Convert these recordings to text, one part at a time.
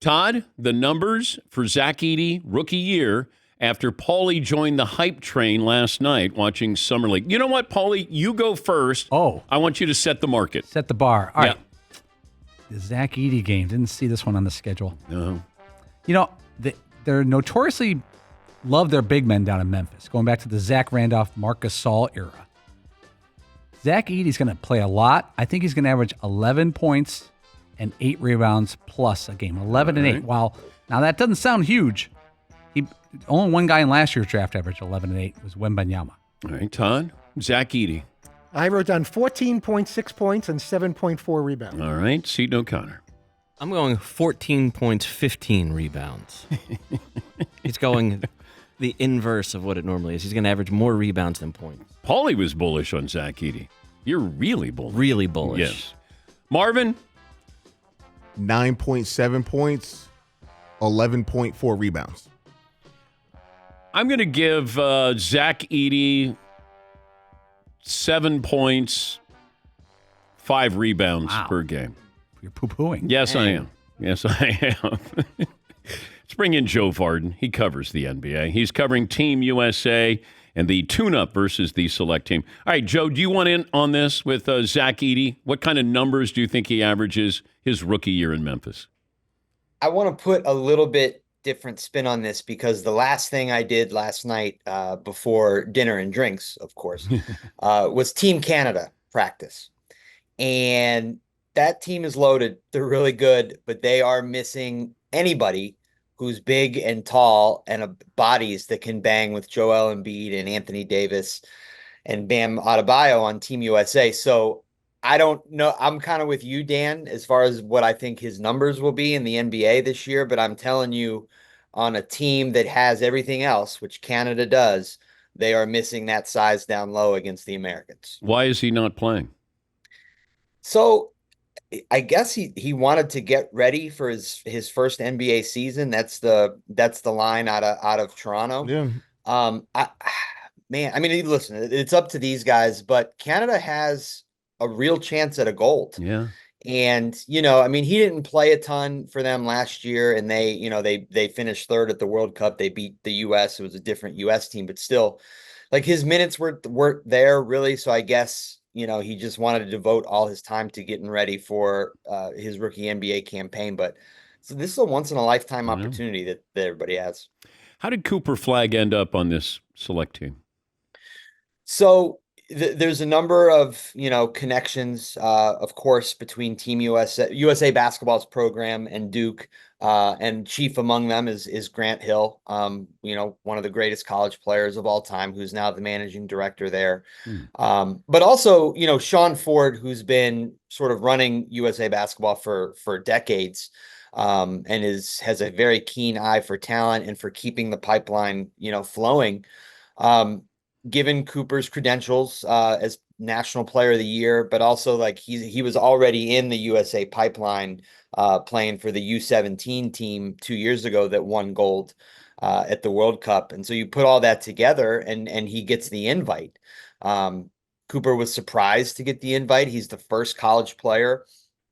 Todd, the numbers for Zach Edey, rookie year, after Paulie joined the hype train last night watching Summer League. You know what, Paulie? You go first. Oh. I want you to set the market. Set the bar. All right. The Zach Edey game. Didn't see this one on the schedule. No. You know, they're notoriously love their big men down in Memphis, going back to the Zach Randolph, Marc Gasol era. Zach Edey's going to play a lot. I think he's going to average 11 points and 8 rebounds plus a game. 11 and 8. Wow. Now, that doesn't sound huge. Only one guy in last year's draft averaged 11 and 8 was Wembanyama. All right, Todd. Zach Edey. I wrote down 14.6 points and 7.4 rebounds. All right, Seton O'Connor. I'm going 14 points, 15 rebounds. He's going the inverse of what it normally is. He's going to average more rebounds than points. Paulie was bullish on Zach Edey. You're really bullish. Really bullish. Yes. Marvin? 9.7 points, 11.4 rebounds. I'm going to give Zach Edey 7 points, 5 rebounds per game. You're poo-pooing. Yes, I am. Yes, I am. Let's bring in Joe Vardon. He covers the NBA. He's covering Team USA and the tune-up versus the select team. All right, Joe, do you want in on this with Zach Edey? What kind of numbers do you think he averages his rookie year in Memphis? I want to put a little bit different spin on this because the last thing I did last night before dinner and drinks, of course, was Team Canada practice. And that team is loaded. They're really good, but they are missing anybody who's big and tall and bodies that can bang with Joel Embiid and Anthony Davis and Bam Adebayo on Team USA. So I don't know. I'm kind of with you, Dan, as far as what I think his numbers will be in the NBA this year. But I'm telling you, on a team that has everything else, which Canada does, they are missing that size down low against the Americans. Why is he not playing? So I guess he wanted to get ready for his first NBA season. That's the line out of Toronto. Yeah. Man, I mean, listen, it's up to these guys, but Canada has a real chance at a gold. Yeah. And, I mean, he didn't play a ton for them last year, and they finished third at the World Cup. They beat the US. It was a different US team, but still, like, his minutes weren't there really. So I guess, he just wanted to devote all his time to getting ready for his rookie NBA campaign. But so this is a once in a lifetime opportunity that everybody has. How did Cooper Flagg end up on this select team? So there's a number of, connections, of course, between Team USA basketball's program and Duke, and chief among them is Grant Hill, one of the greatest college players of all time, who's now the managing director there. But also, Sean Ford, who's been sort of running USA basketball for decades, and has a very keen eye for talent and for keeping the pipeline, flowing. Given Cooper's credentials as National Player of the Year, but also like he was already in the USA pipeline playing for the U17 team 2 years ago that won gold at the World Cup. And so you put all that together and he gets the invite. Cooper was surprised to get the invite. He's the first college player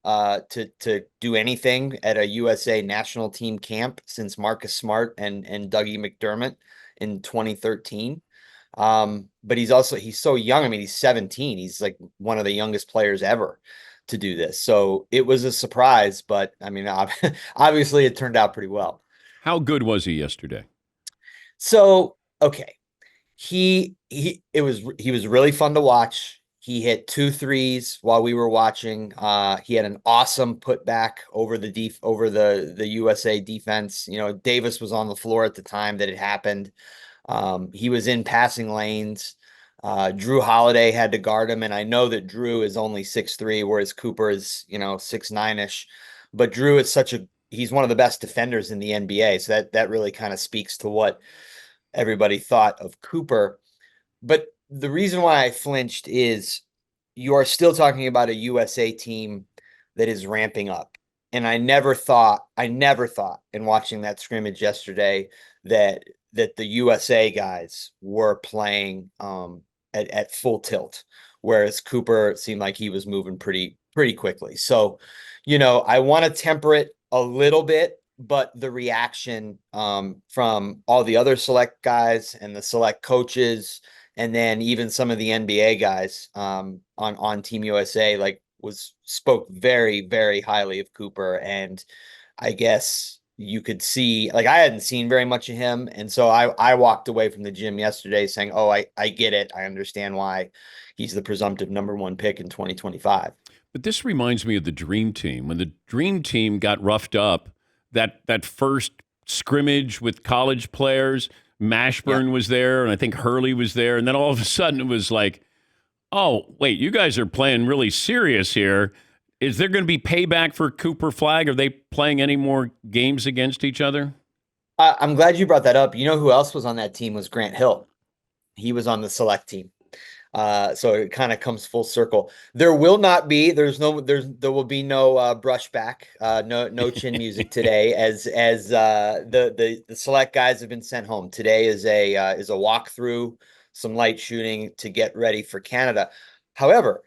to do anything at a USA national team camp since Marcus Smart and Dougie McDermott in 2013. But he's so young. I mean, he's 17. He's like one of the youngest players ever to do this. So it was a surprise, but I mean, obviously it turned out pretty well. How good was he yesterday? So, okay. He was really fun to watch. He hit 2 threes while we were watching. He had an awesome putback over the USA defense. Davis was on the floor at the time that it happened. He was in passing lanes. Drew Holiday had to guard him, and I know that Drew is only 6'3", whereas Cooper is 6'9"ish. But Drew is he's one of the best defenders in the NBA, so that really kind of speaks to what everybody thought of Cooper. But the reason why I flinched is you are still talking about a USA team that is ramping up. And I never thought in watching that scrimmage yesterday that the USA guys were playing at full tilt, whereas Cooper seemed like he was moving pretty quickly. So, I want to temper it a little bit but the reaction from all the other select guys and the select coaches, and then even some of the NBA guys on Team USA, like spoke very, very highly of Cooper. And I guess you could see, like, I hadn't seen very much of him. And so I walked away from the gym yesterday saying, oh, I get it. I understand why he's the presumptive number one pick in 2025. But this reminds me of the Dream Team. When the Dream Team got roughed up, that first scrimmage with college players, Mashburn was there, and I think Hurley was there. And then all of a sudden it was like, oh, wait, you guys are playing really serious here. Is there going to be payback for Cooper Flag? Are they playing any more games against each other? I'm glad you brought that up. You know who else was on that team was Grant Hill. He was on the select team. So it kind of comes full circle. There will be no brushback, no chin music today, as the select guys have been sent home. Today is a walkthrough, some light shooting to get ready for Canada. However,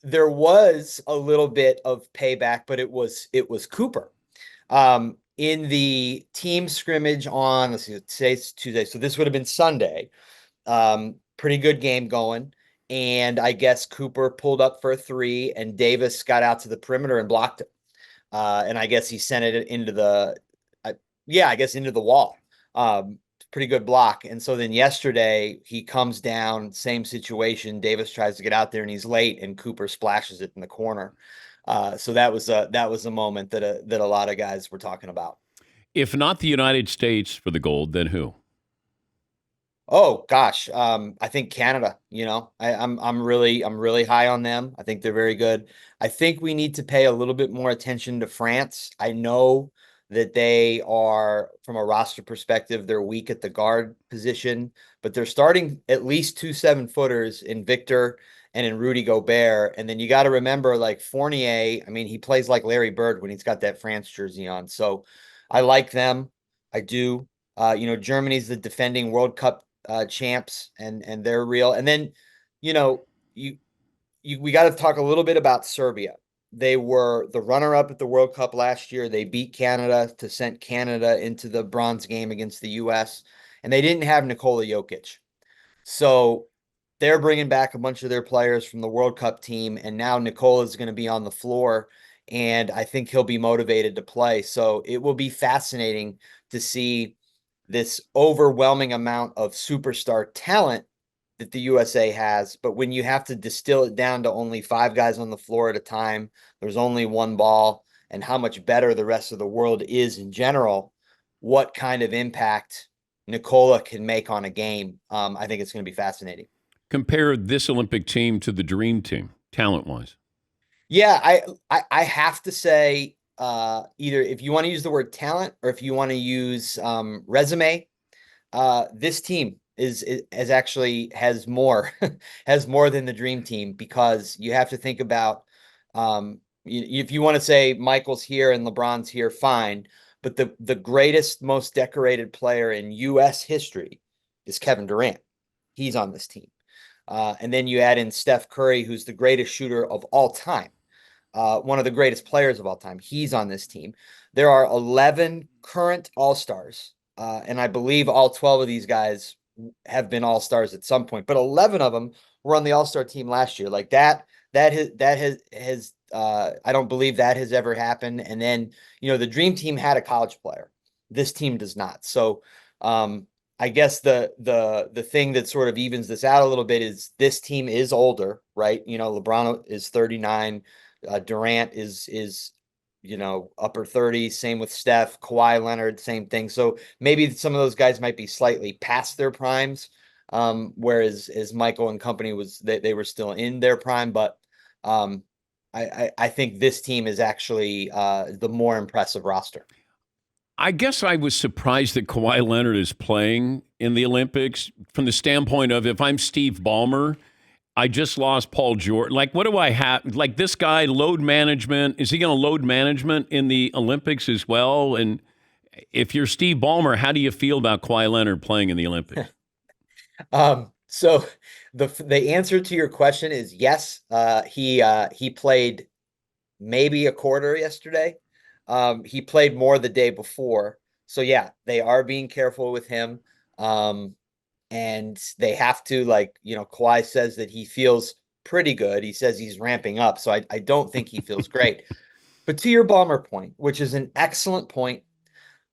there was a little bit of payback, but it was Cooper. In the team scrimmage on, let's see, today's Tuesday, so this would have been Sunday. Pretty good game going. And I guess Cooper pulled up for a three, and Davis got out to the perimeter and blocked it. And I guess he sent it into into the wall. Pretty good block. And so then yesterday he comes down, same situation. Davis tries to get out there and he's late, and Cooper splashes it in the corner. So that was a moment that a lot of guys were talking about. If not the United States for the gold, then who? Oh gosh, I think Canada. I'm really high on them. I think they're very good. I think we need to pay a little bit more attention to France. I know that they are, from a roster perspective, they're weak at the guard position, but they're starting at least 2 7-footers in Victor and in Rudy Gobert. And then you got to remember, like, Fournier, I mean, he plays like Larry Bird when he's got that France jersey on. So I like them. I do. Germany's the defending World Cup champs, and they're real. And then, we got to talk a little bit about Serbia. They were the runner-up at the World Cup last year. They beat Canada to send Canada into the bronze game against the U.S., and they didn't have Nikola Jokic. So they're bringing back a bunch of their players from the World Cup team, and now Nikola is going to be on the floor, and I think he'll be motivated to play. So it will be fascinating to see this overwhelming amount of superstar talent that the USA has. But when you have to distill it down to only 5 guys on the floor at a time, there's only one ball, and how much better the rest of the world is in general, what kind of impact Nikola can make on a game, I think it's going to be fascinating. Compare this Olympic team to the Dream Team, talent-wise. Yeah, I have to say, either if you want to use the word talent or if you want to use resume, this team has more has more than the Dream Team, because you have to think about, if you want to say Michael's here and LeBron's here, fine, but the greatest, most decorated player in U.S. history is Kevin Durant. He's on this team. And then you add in Steph Curry, who's the greatest shooter of all time. One of the greatest players of all time. He's on this team. There are 11 current All-Stars, and I believe all 12 of these guys have been All-Stars at some point, but 11 of them were on the All-Star team last year. Like that has I don't believe that has ever happened. And then, the Dream Team had a college player. This team does not. So, I guess the thing that sort of evens this out a little bit is this team is older, right? LeBron is 39. Durant is upper 30s. Same with Steph. Kawhi Leonard, same thing. So maybe some of those guys might be slightly past their primes, whereas as Michael and company they were still in their prime. But I think this team is actually the more impressive roster. I guess I was surprised that Kawhi Leonard is playing in the Olympics from the standpoint of, if I'm Steve Ballmer, I just lost Paul George. Like, what do I have? Like, this guy, load management. Is he going to load management in the Olympics as well? And if you're Steve Ballmer, how do you feel about Kawhi Leonard playing in the Olympics? So the answer to your question is yes. He played maybe a quarter yesterday. He played more the day before. So yeah, they are being careful with him. And they have to, like, Kawhi says that he feels pretty good. He says he's ramping up. So I don't think he feels great. But to your Ballmer point, which is an excellent point,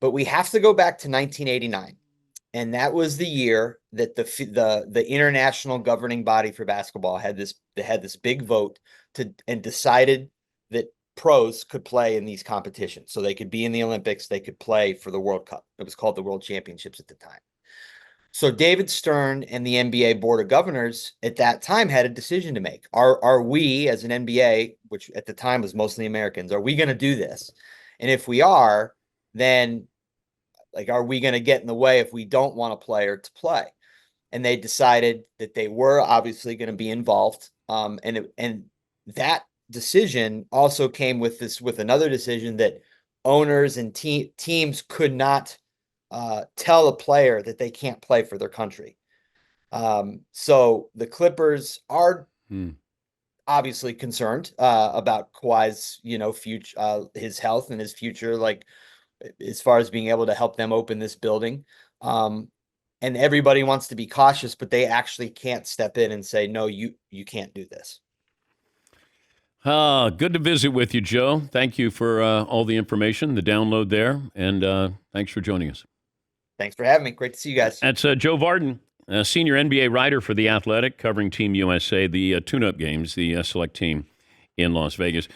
but we have to go back to 1989. And that was the year that the international governing body for basketball had this big vote and decided that pros could play in these competitions. So they could be in the Olympics, they could play for the World Cup. It was called the World Championships at the time. So David Stern and the NBA Board of Governors at that time had a decision to make. Are we, as an NBA, which at the time was mostly Americans, are we going to do this? And if we are, then, like, are we going to get in the way if we don't want a player to play? And they decided that they were obviously going to be involved. And that decision also came with another decision that owners and teams could not tell a player that they can't play for their country. So the Clippers are obviously concerned about Kawhi's, future, his health and his future, like, as far as being able to help them open this building. And everybody wants to be cautious, but they actually can't step in and say, no, you can't do this. Good to visit with you, Joe. Thank you for all the information, the download there, and thanks for joining us. Thanks for having me. Great to see you guys. That's Joe Vardon, senior NBA writer for The Athletic, covering Team USA, the tune-up games, the select team in Las Vegas.